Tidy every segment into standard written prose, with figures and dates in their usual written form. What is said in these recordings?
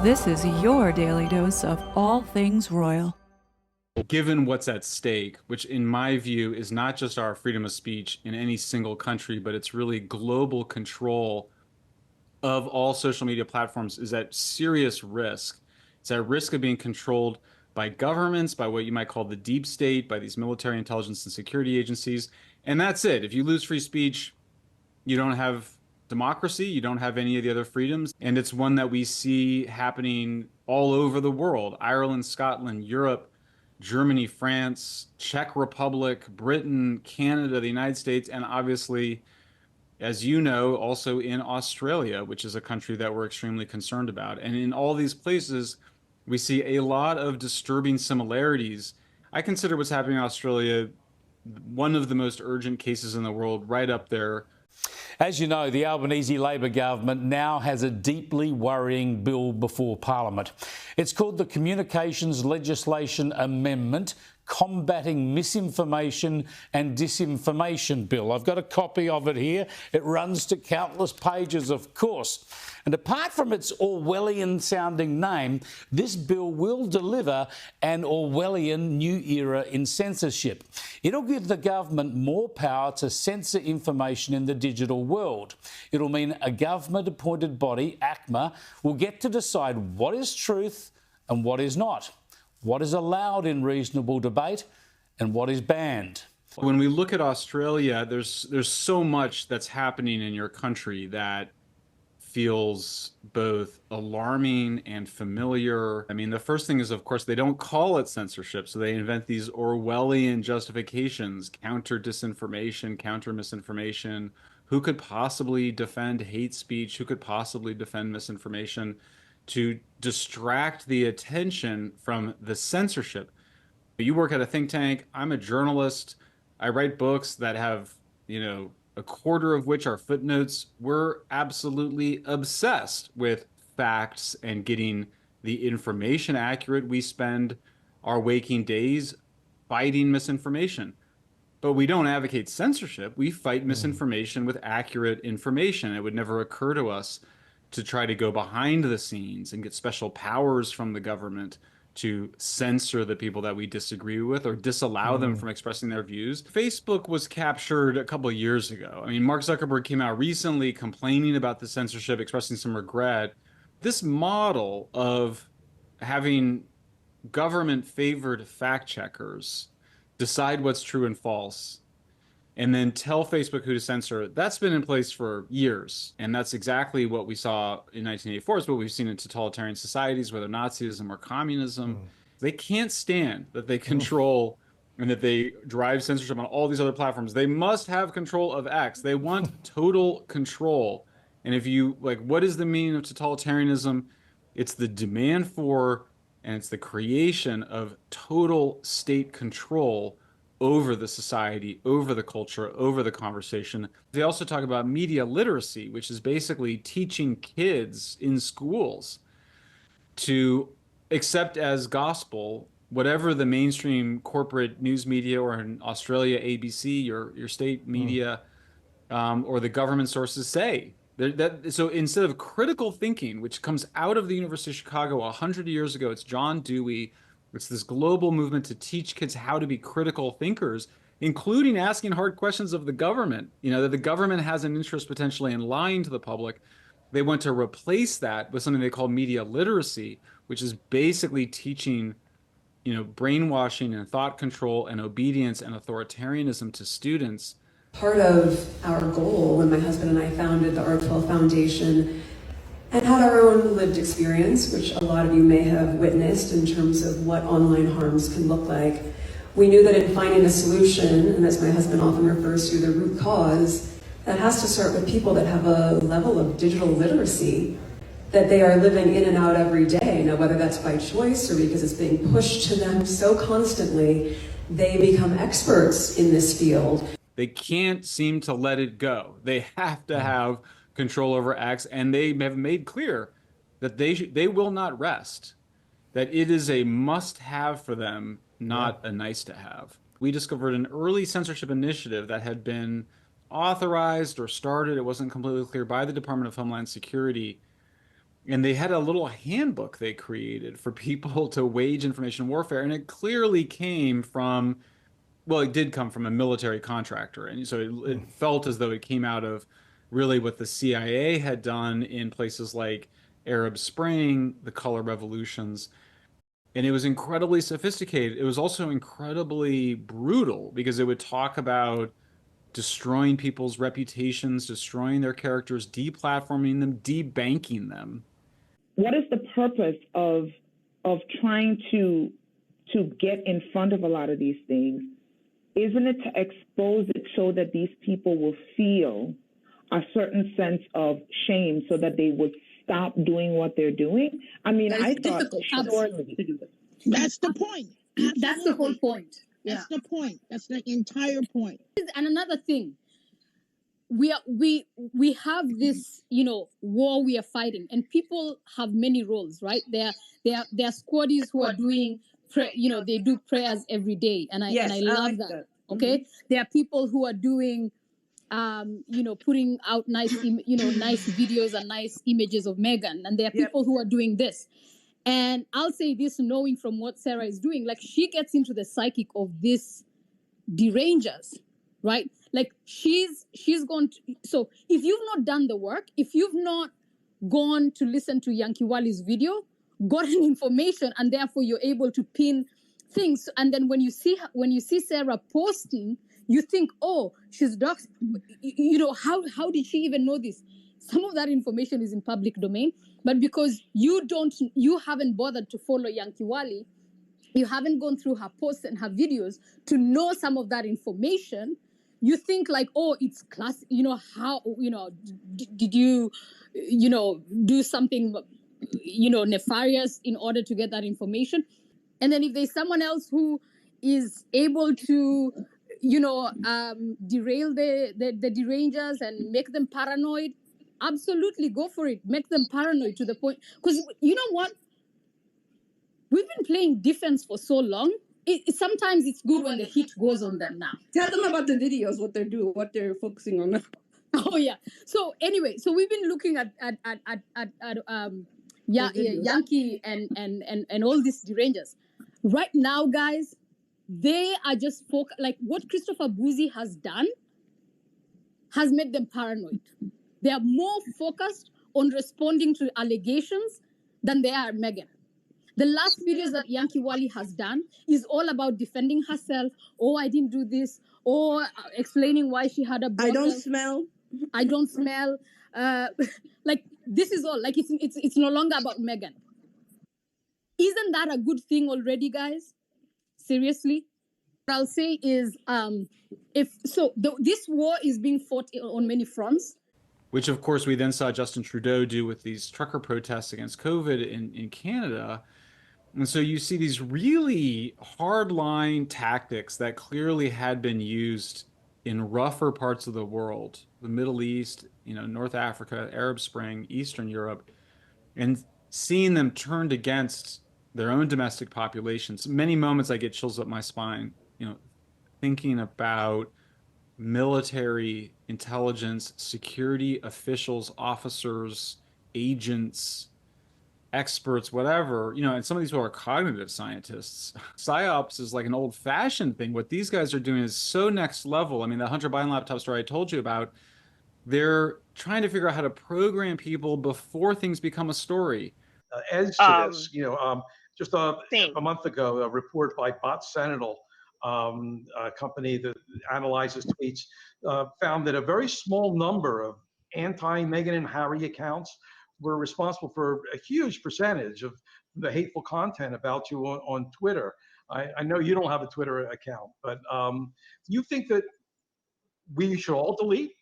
This is your daily dose of all things royal. Given what's at stake, which in my view is not just our freedom of speech in any single country, but it's really global control of all social media platforms, is at serious risk. It's at risk of being controlled by governments, by what you might call the deep state, by these military intelligence and security agencies. And that's it. If you lose free speech, you don't have democracy, you don't have any of the other freedoms. And it's one that we see happening all over the world: Ireland, Scotland, Europe, Germany, France, Czech Republic, Britain, Canada, the United States, and obviously, as you know, also in Australia, which is a country that we're extremely concerned about. And in all these places, we see a lot of disturbing similarities. I consider what's happening in Australia one of the most urgent cases in the world, right up there. As you know, the Albanese Labor government now has a deeply worrying bill before Parliament. It's called the Communications Legislation Amendment, Combating Misinformation and Disinformation Bill. I've got a copy of it here. It runs to countless pages, of course. And apart from its Orwellian-sounding name, this bill will deliver an Orwellian new era in censorship. It'll give the government more power to censor information in the digital world. It'll mean a government-appointed body, ACMA, will get to decide what is truth and what is not, what is allowed in reasonable debate and what is banned. When we look at Australia, there's so much that's happening in your country that feels both alarming and familiar. I mean, the first thing is, of course, they don't call it censorship, so they invent these Orwellian justifications: counter disinformation, counter misinformation. Who could possibly defend hate speech? Who could possibly defend misinformation? To distract the attention from the censorship. You work at a think tank. I'm a journalist. I write books that have, a quarter of which are footnotes. We're absolutely obsessed with facts and getting the information accurate. We spend our waking days fighting misinformation. But we don't advocate censorship. We fight misinformation with accurate information. It would never occur to us to try to go behind the scenes and get special powers from the government to censor the people that we disagree with or disallow them from expressing their views. Facebook was captured a couple of years ago. I mean, Mark Zuckerberg came out recently complaining about the censorship, expressing some regret. This model of having government-favored fact checkers decide what's true and false, and then tell Facebook who to censor, that's been in place for years. And that's exactly what we saw in 1984, is what we've seen in totalitarian societies, whether Nazism or communism. They can't stand that they control and that they drive censorship on all these other platforms. They must have control of X. They want total control. And if you, what is the meaning of totalitarianism? It's the demand for, and it's the creation of total state control over the society, over the culture, over the conversation. They also talk about media literacy, which is basically teaching kids in schools to accept as gospel whatever the mainstream corporate news media, or in Australia, ABC, your state media, or the government sources say. So instead of critical thinking, which comes out of the University of Chicago 100 years ago, it's John Dewey. It's this global movement to teach kids how to be critical thinkers, including asking hard questions of the government, that the government has an interest potentially in lying to the public. They want to replace that with something they call media literacy, which is basically teaching, brainwashing and thought control and obedience and authoritarianism to students. Part of our goal when my husband and I founded the R12 Foundation and had our own lived experience, which a lot of you may have witnessed in terms of what online harms can look like. We knew that in finding a solution, and as my husband often refers to, the root cause, that has to start with people that have a level of digital literacy that they are living in and out every day. Now, whether that's by choice or because it's being pushed to them so constantly, they become experts in this field. They can't seem to let it go. They have to have control over X, and they have made clear that they will not rest, that it is a must-have for them, not a nice-to-have. We discovered an early censorship initiative that had been authorized or started, it wasn't completely clear, by the Department of Homeland Security, And they had a little handbook they created for people to wage information warfare. And it clearly came from, well, it did come from a military contractor. And so it felt as though it came out of really what the CIA had done in places like Arab Spring, the color revolutions. And it was incredibly sophisticated. It was also incredibly brutal because it would talk about destroying people's reputations, destroying their characters, deplatforming them, debanking them. What is the purpose of trying to get in front of a lot of these things? Isn't it to expose it so that these people will feel a certain sense of shame so that they would stop doing what they're doing? I mean, I thought surely to do it. That's the point. That's the whole point. That's the point. That's the entire point. And another thing, we have this, war we are fighting, and people have many roles, right? There are squaddies who are doing, they do prayers every day, and I love like that. Okay, there are people who are doing, putting out nice videos and nice images of Meghan, and there are people who are doing this. And I'll say this, knowing from what Sarah is doing, like she gets into the psychic of these derangers, right? Like she's gone to, so if you've not done the work, if you've not gone to listen to Yankee Wali's video, gotten information, and therefore you're able to pin things, and then when you see Sarah posting, you think, oh, she's doxed. How did she even know this? Some of that information is in public domain, but because you haven't bothered to follow Yankee Wali, you haven't gone through her posts and her videos to know some of that information, you think like, oh, it's class, did you, do something, nefarious in order to get that information? And then if there's someone else who is able to, derail the derangers and make them paranoid, absolutely go for it. Make them paranoid to the point, because you know what? We've been playing defense for so long. Sometimes it's good when the heat goes on them now. Tell them about the videos, what they're doing, what they're focusing on. Oh yeah. So anyway, so we've been looking at Yankee and all these derangers. Right now, guys, they are just like what Christopher Bouzy has done has made them paranoid. They are more focused on responding to allegations than they are Meghan. The last videos that Yankee Wali has done is all about defending herself. Oh, I didn't do this. Or explaining why she had a brother. I don't smell. Like this is all. Like it's no longer about Meghan. Isn't that a good thing already, guys? Seriously, what I'll say is, this war is being fought on many fronts. Which, of course, we then saw Justin Trudeau do with these trucker protests against COVID in Canada. And so you see these really hardline tactics that clearly had been used in rougher parts of the world, the Middle East, North Africa, Arab Spring, Eastern Europe, and seeing them turned against their own domestic populations. Many moments I get chills up my spine, thinking about military, intelligence, security officials, officers, agents, experts, whatever, and some of these people are cognitive scientists. PsyOps is like an old-fashioned thing. What these guys are doing is so next level. I mean, the Hunter Biden laptop story I told you about, they're trying to figure out how to program people before things become a story. Edge to this, just a month ago, a report by Bot Sentinel, a company that analyzes tweets, found that a very small number of anti-Meghan and Harry accounts were responsible for a huge percentage of the hateful content about you on Twitter. I know you don't have a Twitter account, but you think that we should all delete?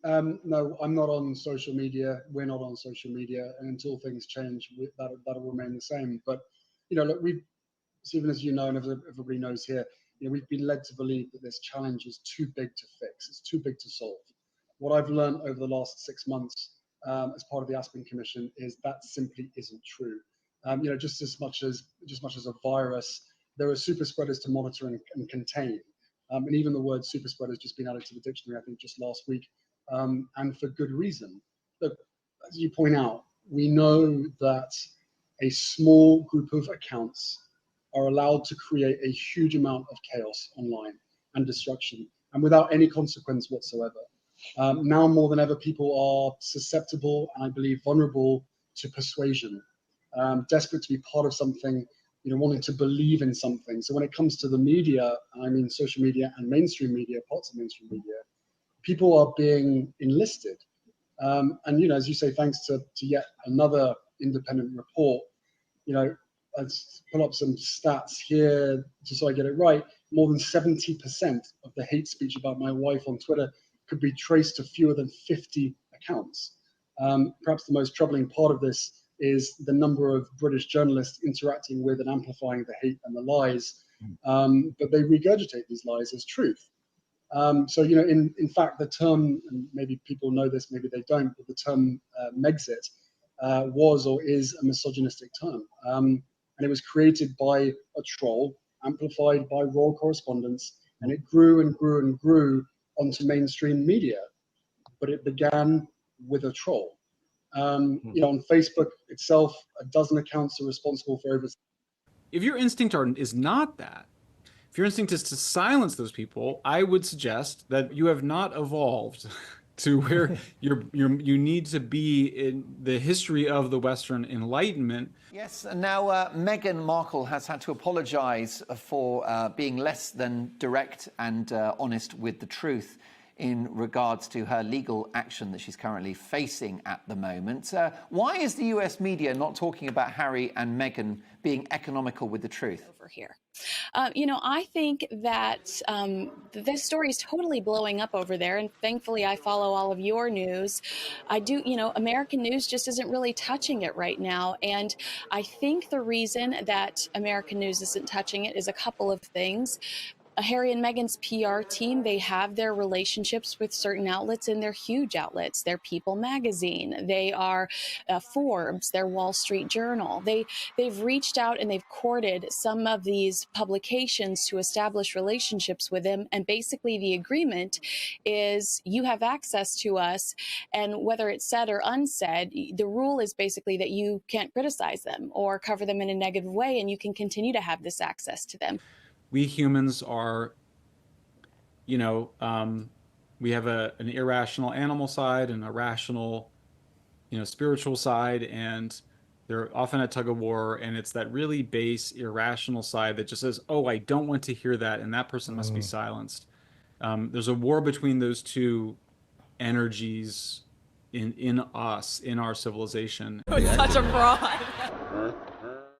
No, I'm not on social media. We're not on social media, and until things change, that'll remain the same. But look, Stephen, as you know, and everybody knows here, we've been led to believe that this challenge is too big to fix. It's too big to solve. What I've learned over the last 6 months as part of the Aspen Commission is that simply isn't true. Just as much as a virus, there are super spreaders to monitor and contain. And even the word super spreader has just been added to the dictionary, I think, just last week, and for good reason. look, as you point out, we know that a small group of accounts are allowed to create a huge amount of chaos online and destruction, and without any consequence whatsoever. Now more than ever, people are susceptible and I believe vulnerable to persuasion, desperate to be part of something, wanting to believe in something. So when it comes to the media, I mean social media and mainstream media, parts of mainstream media, people are being enlisted. And as you say, thanks to yet another independent report, let's pull up some stats here just so I get it right. More than 70% of the hate speech about my wife on Twitter could be traced to fewer than 50 accounts. Perhaps the most troubling part of this is the number of British journalists interacting with and amplifying the hate and the lies, but they regurgitate these lies as truth. So, in fact, the term, and maybe people know this, maybe they don't, but the term Megxit was or is a misogynistic term. And it was created by a troll, amplified by royal correspondence, and it grew and grew and grew onto mainstream media. But it began with a troll. On Facebook itself, a dozen accounts are responsible for over. If your instinct is not that, if your instinct is to silence those people, I would suggest that you have not evolved to where you need to be in the history of the Western Enlightenment. Yes, and now Meghan Markle has had to apologise for being less than direct and honest with the truth in regards to her legal action that she's currently facing at the moment. Why is the US media not talking about Harry and Meghan being economical with the truth? Over here. I think that this story is totally blowing up over there, and thankfully I follow all of your news. I do, American news just isn't really touching it right now, and I think the reason that American news isn't touching it is a couple of things. Harry and Meghan's PR team, they have their relationships with certain outlets, and they're huge outlets. They're People Magazine, they are Forbes, they're Wall Street Journal. They've reached out and they've courted some of these publications to establish relationships with them. And basically the agreement is you have access to us, and whether it's said or unsaid, the rule is basically that you can't criticize them or cover them in a negative way, and you can continue to have this access to them. We humans are, we have an irrational animal side and a rational, spiritual side, and they're often at tug of war. And it's that really base irrational side that just says, "Oh, I don't want to hear that," and that person must be silenced. There's a war between those two energies in us, in our civilization. Such a fraud.